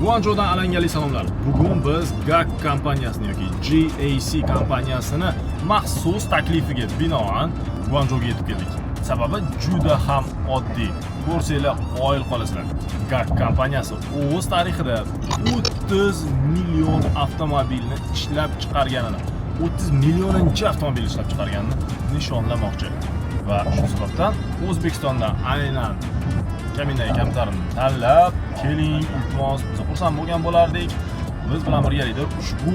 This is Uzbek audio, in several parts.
Guangzhoudan alangali salomlar. Bugun biz GAC kompaniyasini yoki GAC kompaniyasini maxsus taklifiga binoan Guangzhouga yetib keldik. Sababi juda ham oddiy. Ko'rsanglar qoyil qolasizlar. GAC kompaniyasi o'z tarixida 30 million avtomobilni ishlab chiqarganini, 30 millioninchi avtomobil ishlab chiqarganini nishonlamoqchi. Va shu sababdan O'zbekistondan aynan Kamina kamtarini tanlab keling, iltimos, biz xursand bo'lgan bo'lardik. Biz bilan birgalikda ushbu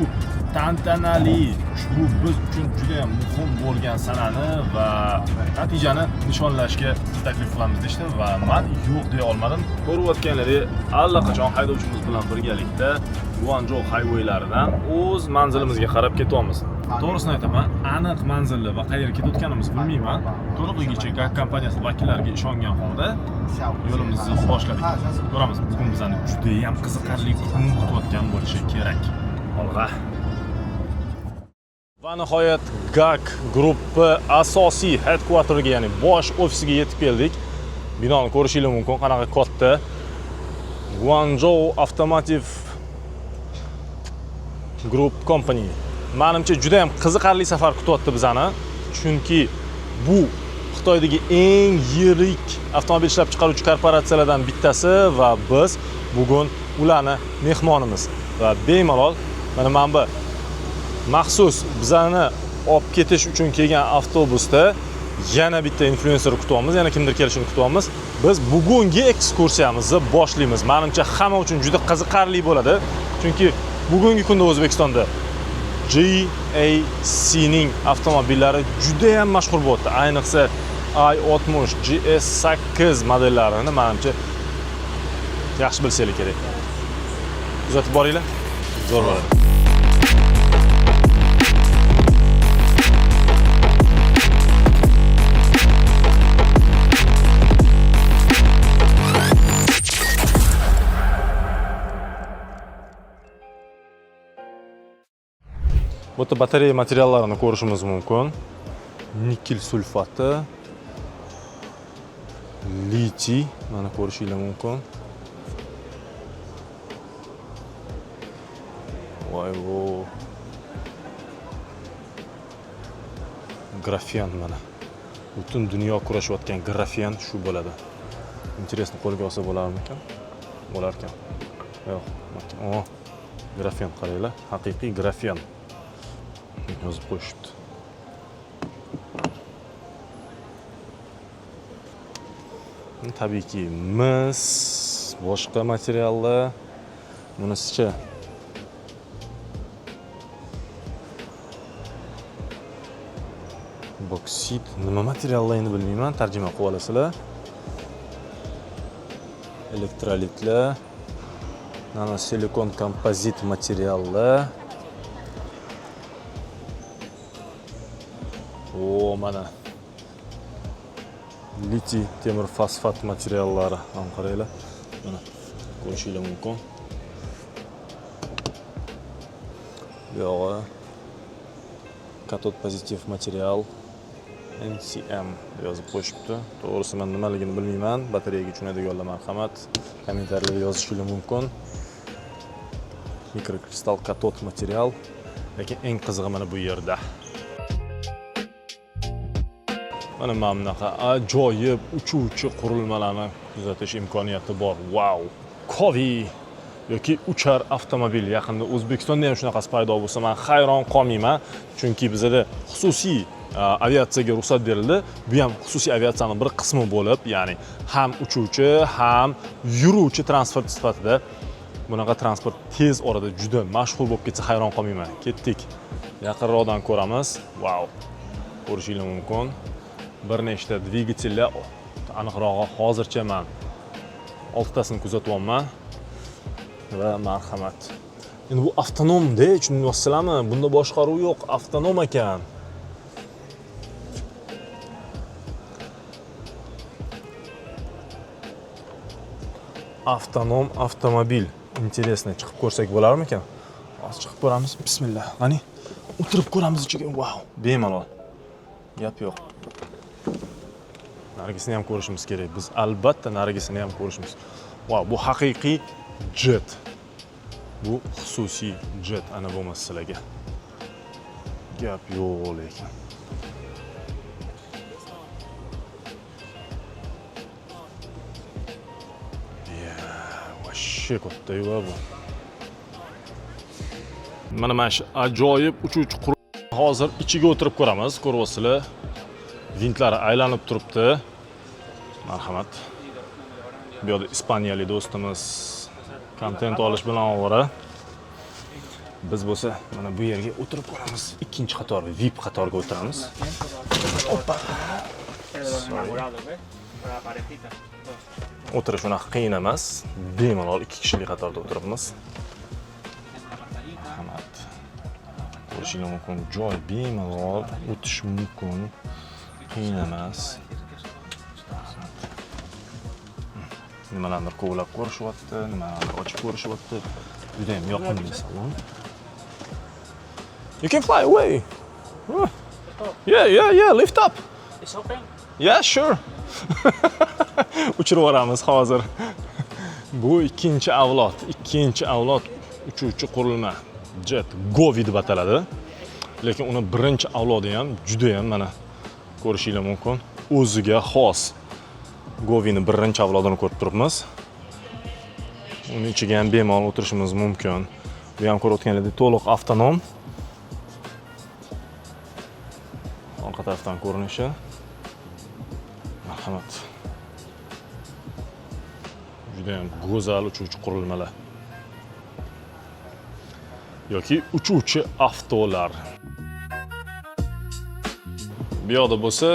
tantanali, ushbu biz uchun juda ham muhim bo'lgan sanani va natijani nishonlashga taklif qilamiz deydi va men yo'q deya olmadim. Ko'rayotganlaringiz allaqachon haydovchimiz bilan birgalikda Guangzhou highwaylaridan o'z manzilimizga qarab ketyapmiz. To'g'risini aytaman, aniq manzilni va qayerga ketayotganimizni bilmayman. To'liqligicha GAC kompaniyasi vakillariga ishongan holda yo'limizni boshladik. Ko'ramiz, bugun bizani juda ham qiziqarli kun kutayotgan bo'lishi kerak. Olg'a. Va nihoyat GAC gruppi asosiy headquarterga, ya'ni bosh ofisiga yetib keldik. Binoni ko'rishingiz mumkin, qanaqa katta. Guangzhou Automotive Group Company. Menimcha juda ham qiziqarli safar kutyapti bizani, chunki bu Xitoydagi eng yirik avtomobil ishlab chiqaruvchi korporatsiyalardan bittasi va biz bugun ularni mehmonimiz. Va bemalol mana bu maxsus bizani olib ketish uchun kelgan avtobusda yana bitta influencer kutyapmiz, yana kimdir kelishini kutyapmiz. Biz bugungi ekskursiyamizni boshlaymiz. Menimcha hamma uchun juda qiziqarli bo'ladi, chunki bugungi kunda O'zbekistonda GAC ning avtomobillari juda ham mashhur bo'ldi. Ayniqsa i60, GS8 modellarini menimcha yaxshi bilsanglar kerak. Kuzatib boringlar. Zo'r bo'ladi. Bu yerda batareya materiallarini ko'rishimiz mumkin. Nikel sulfati, litiy, mana ko'rishingiz mumkin. Voy bu grafen mana. Butun dunyo kurashayotgan grafen shu bo'ladi. Interesni qo'lga olsa bo'larmikan? Bo'lar ekan. Yo'q. O, grafen qaranglar, haqiqiy grafen. Yozib qo'yishibdi. Tabiiyki mis, boshqa materiallar, bunisicha boksit, nima materiallar endi bilmayman, tarjima qilib olasizlar. Elektrolitlar, nano silikon kompozit materiallar. O, mana litiy temir fosfat materiallari ham qaranglar. Mana ko'rishingiz mumkin. Bu yog'i katod pozitiv material NCM yozib qo'yishibdi. To'g'risi men nimaligini bilmayman. Batareyaga tushunadiganlar marhamat kommentariyada yozishingiz mumkin. Mikrokristal katod material. Lekin eng qizig'i mana bu yerda. Mana bunaqa ajoyib uchuvchi qurilmalarni kuzatish imkoniyati bor. Wow! Kovi yoki uchar avtomobil yaqinda O'zbekistonda ham shunaqasi paydo bo'lsa, men hayron qolmayman, chunki bizda xususiy aviatsiyaga ruxsat berildi. Bu ham xususiy aviatsiyaning bir qismi bo'lib, ya'ni ham uchuvchi, ham yuruvchi transport sifatida bunaqa transport tez orada juda mashhur bo'lib ketsa hayron qolmayman. Ketdik. Yaqinroqdan ko'ramiz. Wow! Ko'rishingiz mumkin. Bir nechta dvigatellar, aniqrog'i hozircha men 6 tasini kuzatyapman va marhamat. Endi bu avtonomda, tushunyapsizlarmi? Bunda boshqaruv yo'q, avtonom ekan. Avtonom avtomobil. Interesno, chiqib ko'rsak bo'larmikan? Hozir chiqib ko'ramiz. Bismillah. Qani, o'tirib ko'ramiz ichiga. Wow, bemalol. Gap yo'q. Narigisini ham ko'rishimiz kerak. Biz albatta narigisini ham ko'rishimiz. Wow, bu haqiqiy jet. Bu xususiy jet ana bo'lmasa sizlarga. Gap yo'q lekin. Voshshe katta-yu bu. Mana shu ajoyib uchuvchi qurilma hozir ichiga o'tirib ko'ramiz. Ko'ryapsizlar. Vintlari aylanib turibdi. Marhamat. Bu yerda ispaniyalik do'stimiz kontent olish bilan ovora. Biz bo'lsa mana bu yerga o'tirib ko'ramiz. Ikkinchi qator, VIP qatorga o'tiramiz. Hoppa. O'tirish unaqa qiyin emas. Bemalol 2 kishilik qatorda o'tiribmiz. Marhamat. Ko'rishingiz mumkin. Joy bemalol o'tish mumkin. Qiyin emas. Nimalardir kovlab ko'rishyapti, nimalardir ochib ko'rishyapti. Juda ham yoqimli salon. You can fly away. Yeah, lift up. It's open. Yeah, sure. Uchirib yuboramiz hozir. Bu ikkinchi avlod uchuvchi qurilma. Jet Govi deb ataladi. Lekin uni birinchi avlodi ham juda ham mana ko'rishingiz mumkin. O'ziga xos Govining birinchi avlodini ko'rib turibmiz. Uning ichiga ham bemalol o'tirishimiz mumkin. Bu ham ko'rayotganingizdek to'liq avtonom. Orqa tarafdan ko'rinishi. Marhamat. Juda ham go'zal uchuvchi qurilmalar. Yoki uchuvchi avtolar. Bu yoqda bo'lsa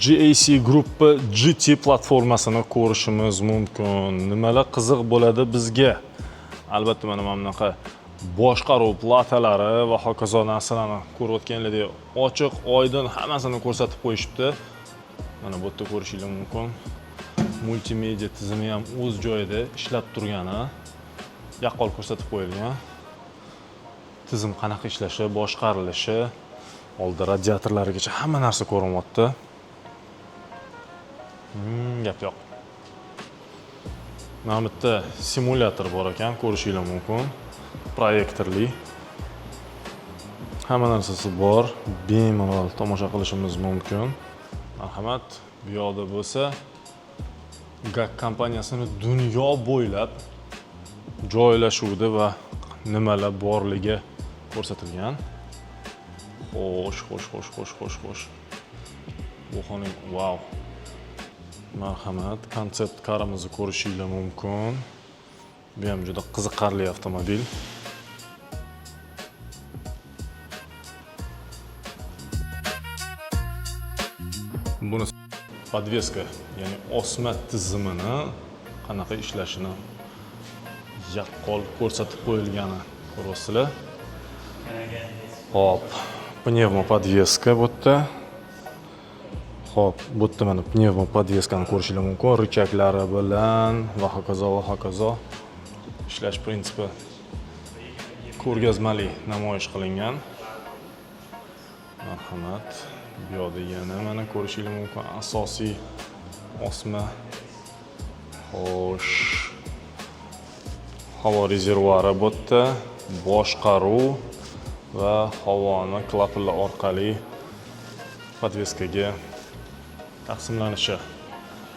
GAC gruppi GT platformasini ko'rishimiz mumkin. Nimalar qiziq bo'ladi bizga? Albatta mana bunaqa boshqaruv platalari va hokazo narsalarni ko'rayotganinglardek ochiq, oydin hammasini ko'rsatib qo'yishibdi. Mana bu yerda ko'rishingiz mumkin. Multimedia tizimi ham o'z joyida ishlab turgani yaqqol ko'rsatib qo'yilgan. Tizim qanaqa ishlashi, boshqarilishi, oldi radiatorlarigacha hamma narsa ko'rinyapti. Gap yo'q. Mana bu yerda simulyator bor ekan, ko'rishingiz mumkin. Proyektorli. Hamma narsasi bor. Bemalol tomosha qilishimiz mumkin. Marhamat. Bu yoqda bo'lsa GAC kompaniyasining dunyo bo'ylab joylashuvdi va nimalar borligi ko'rsatilgan. Xo'sh. Bu xoning wow. Marhamat, konsept karimizni ko'rishingiz mumkin. Bu ham juda qiziqarli avtomobil. Buni podveska, ya'ni osma tizimini qanaqa ishlashini yaqqol ko'rsatib qo'yilgani ko'ryapsizlar. Hop, pnevmo podveska bu yerda. Hop, bu yerda mana pnevmo podveskani ko'rishingiz mumkin. Richaklari bilan va hokazo ishlash prinsipi ko'rgazmali namoyish qilingan. Marhamat. Bu yoqda yana mana ko'rishingiz mumkin asosiy osma. Xo'sh. Havo rezervuari bu yerda, boshqaruv va havoni klapanlar orqali podveskaga taqsimlanishi.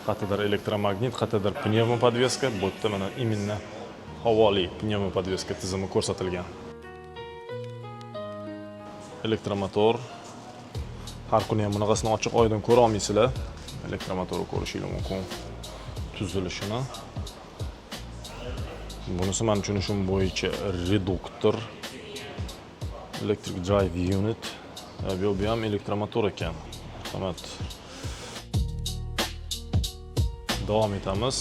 Qayerdadir elektromagnit, qayerdadir pnevmo podveska, bu yerda mana imенно havoli pnevmo podveska tizimi ko'rsatilgan. Elektromotor. Har kuni ham bunaqasini ochiq oydin ko'ra olmaysizlar. Elektromotorni ko'rishingiz mumkin. Tuzilishini. Bunisi men tushunishim bo'yicha reduktor. Electric drive unit. Bu ham elektromotor ekan. Marhamat. Davom etamiz.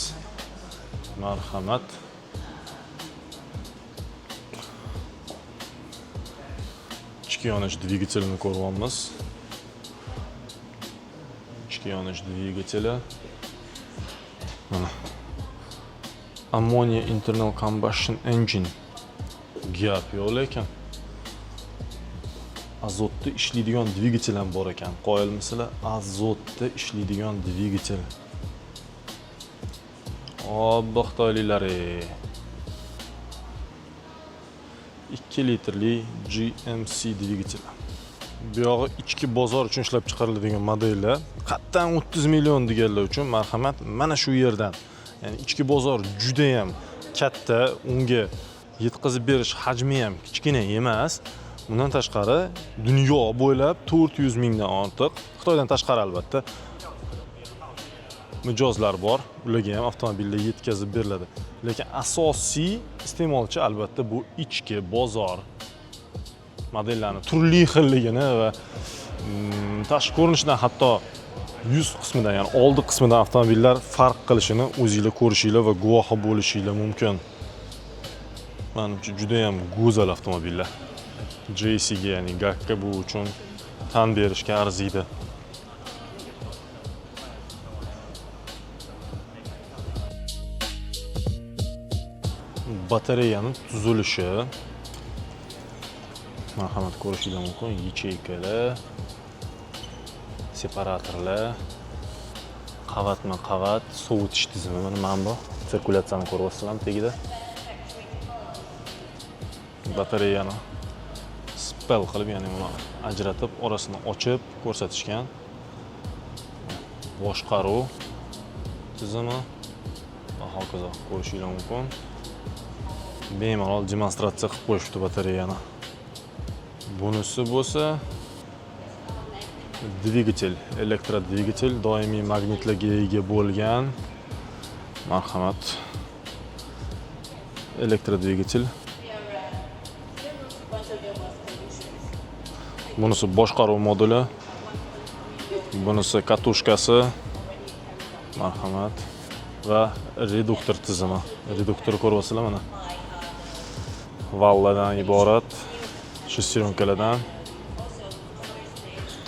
Marhamat. Ichki yonish dvigatelini ko'ryapmiz. Ichki yonish dvigateli. Mana. Ammonia internal combustion engine. Gap yo'q lekin. Azotda ishlaydigan dvigatel ham bor ekan. Qoyilmisizlar? Azotda ishlaydigan dvigatel. Xitoylilar. 2 litrli GMC dvigatel. Bu yog'i ichki bozor uchun ishlab chiqariladigan modellar. Qattan 30 million deganlar uchun marhamat, mana shu yerdan. Ya'ni ichki bozor juda ham katta, unga yetkazib berish hajmi ham kichkina emas. Bundan tashqari dunyo bo'ylab 400 mingdan ortiq, Xitoydan tashqari albatta, mijozlar bor. Ularga ham avtomobillar yetkazib beriladi. Lekin asosiy iste'molchi albatta bu ichki bozor. Modellarning turli xilligini va tashqi ko'rinishidan, hatto yuz qismidan, ya'ni oldi qismidan avtomobillar farq qilishini o'zingizlar ko'rishinglar va guvohi bo'lishinglar mumkin. Menimcha juda ham go'zal avtomobillar. JC ga, ya'ni GAC'ga bu uchun tan berishga arziydi. Batareyaning tuzilishi, marhamat ko'rishingiz mumkin. Yecheykalar, separatorlar, qavatma-qavat sovutish tizimi. Mana bu sirkulyatsiyani ko'ryapsizlarmi tagida? Batareyani spell qilib, ya'ni uni ajratib, orasini ochib ko'rsatishgan. Boshqaruv tizimi va hokazo ko'rishingiz mumkin. Bemalol demonstratsiya qilib qo'yishdi batareyani. Bunisi bo'lsa dvigatel, elektrodvigatel, doimiy magnitlarga ega bo'lgan. Marhamat. Elektrodvigatel. Bunisi boshqaruv moduli. Bunisi katushkasi. Marhamat. Va reduktor tizimi. Reduktorni ko'ryapsizlar mana. Vallardan iborat. Shesтеренкаlardan,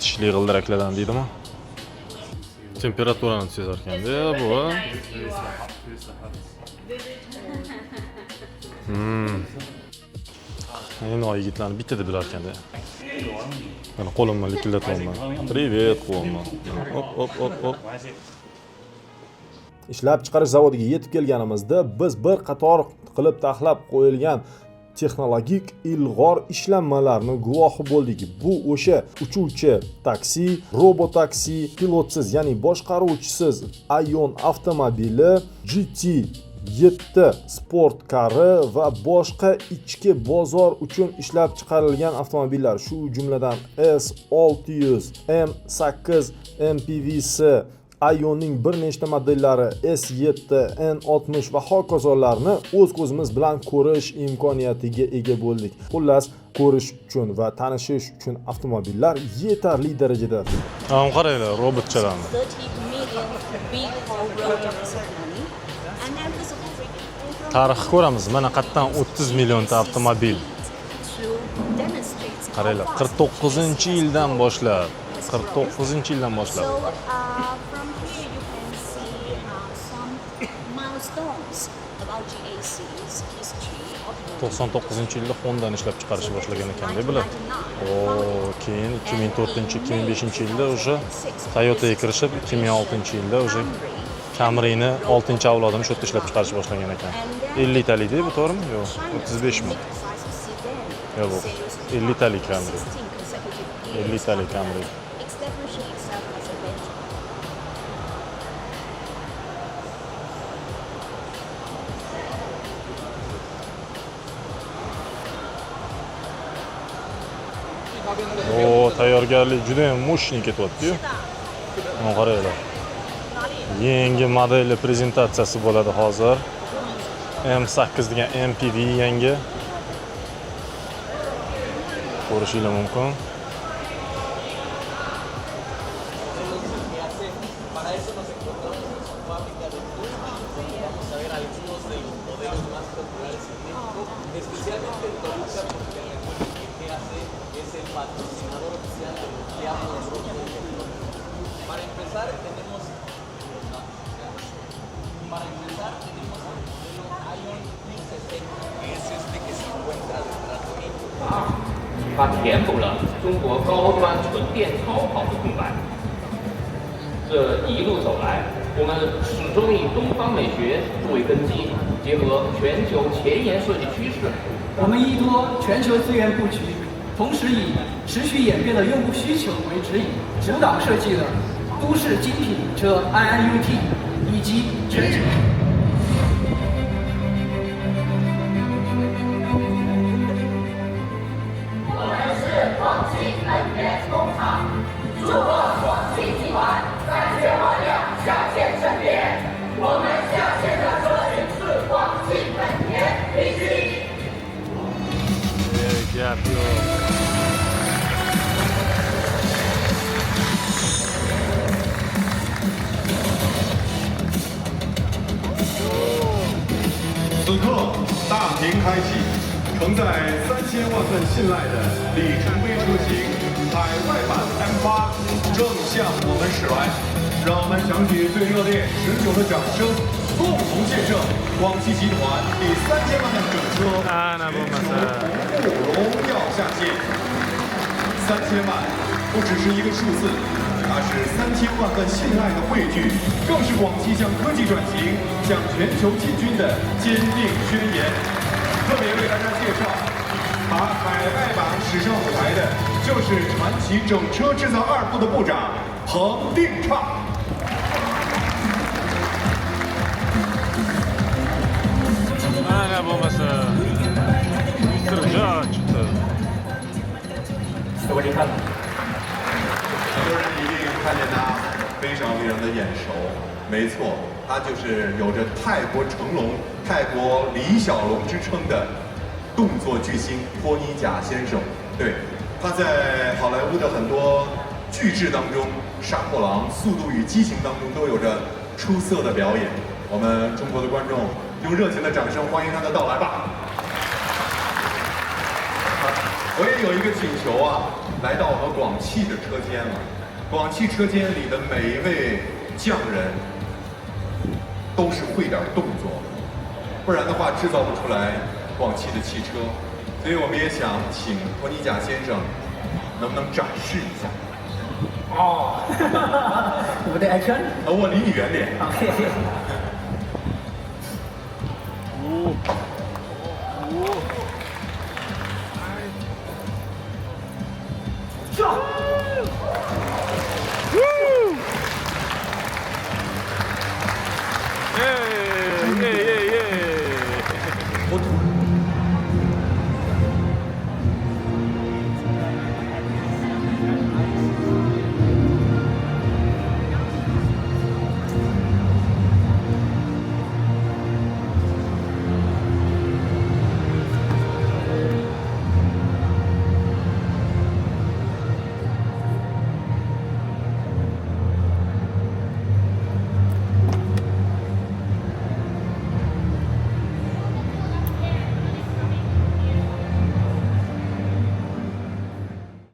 tishli g'ildiraklardan deydimi? Temperaturani sezar ekanda bu. Endi yigitlarni bittada bilar ekanda. Mana qo'limni likillatyapman. Привет, qo'limni. Hop. Ishlab chiqarish zavodiga yetib kelganimizda biz bir qator qilib taxlab qo'yilgan texnologik ilg'or ishlanmalarni guvohi bo'ldik. Bu o'sha uchuvchi taksi, robotaksi, pilotsiz, ya'ni boshqaruvchisiz Aion avtomobili, GT7 sport kari va boshqa ichki bozor uchun ishlab chiqarilgan avtomobillar, shu jumladan S600, M8, MPV'si, Aionning bir nechta modellari S7, N60 va hokazolarni o'z ko'zimiz bilan ko'rish imkoniyatiga ega bo'ldik. Xullas, ko'rish uchun va tanishish uchun avtomobillar yetarli darajada. Qaranglar, robotchalarni. Tarix ko'ramiz. Mana qayerdan 30 millionta avtomobil. Qaranglar, 49-yildan boshlab. 49-yildan boshlab. 99-yilda Honda'ni ishlab chiqarishni boshlagan ekanda bular. Keyin 2004-2005-yilda o'sha Toyota'ga kirishib, 2006-yilda o'sha Camry'ni 6-avlodini shu yerda ishlab chiqarishni boshlagan ekan. 50 talik bu to'g'rimi? Yo'q, 35 mi? Yo'q, 50 talik Camry. 50 talik Camry. Tayyorgarlik juda ham mo'shni ketyapti-yu. Mana qaranglar. Yangi model prezentatsiyasi bo'ladi hozir. M8 degan MPV yangi. Ko'rishingiz mumkin.它填补了中国高端纯电超跑的空白。这一路走来，我们始终以东方美学作为根基，结合全球前沿设计趋势，我们依托全球资源布局，同时以持续演变的用户需求为指引，主导设计了都市精品车 IIUT 以及全球。我们是广汽能源工厂，祝贺广汽集团3000万辆下线成点。我们下线的车型是广汽本田 PG。gap yo'q. 此刻大屏开启，承载3000万份信赖的里程碑车型海外版 M8正向我们驶来，让我们响起最热烈持久的掌声，共同见证广汽集团第3000万辆整车全球同步荣耀下线。3000万不只是一个数字，它是3000万份信赖的汇聚，更是广汽向科技转型、向全球进军的坚定宣言。特别为大家介绍，爬海外版驶上舞台的，就是传奇整车制造2部的部长彭定畅。Mana bo'lmasa kirja chiqdi. สวัสดีครับ 很多人一定看见他非常的眼熟，没错，他就是有着泰国成龙、泰国李小龙之称的动作巨星托尼贾先生。对，他在好莱坞的很多巨制当中，《杀破狼》《速度与激情》当中都有着出色的表演。我们中国的观众用热情的掌声欢迎他的到来吧！我也有一个请求啊，来到我们广汽的车间了。广汽车间里的每一位匠人都是会点动作，不然的话制造不出来广汽的汽车。所以我们也想请托尼贾先生，能不能展示一下？哦，我的 action。我离你远点。OK。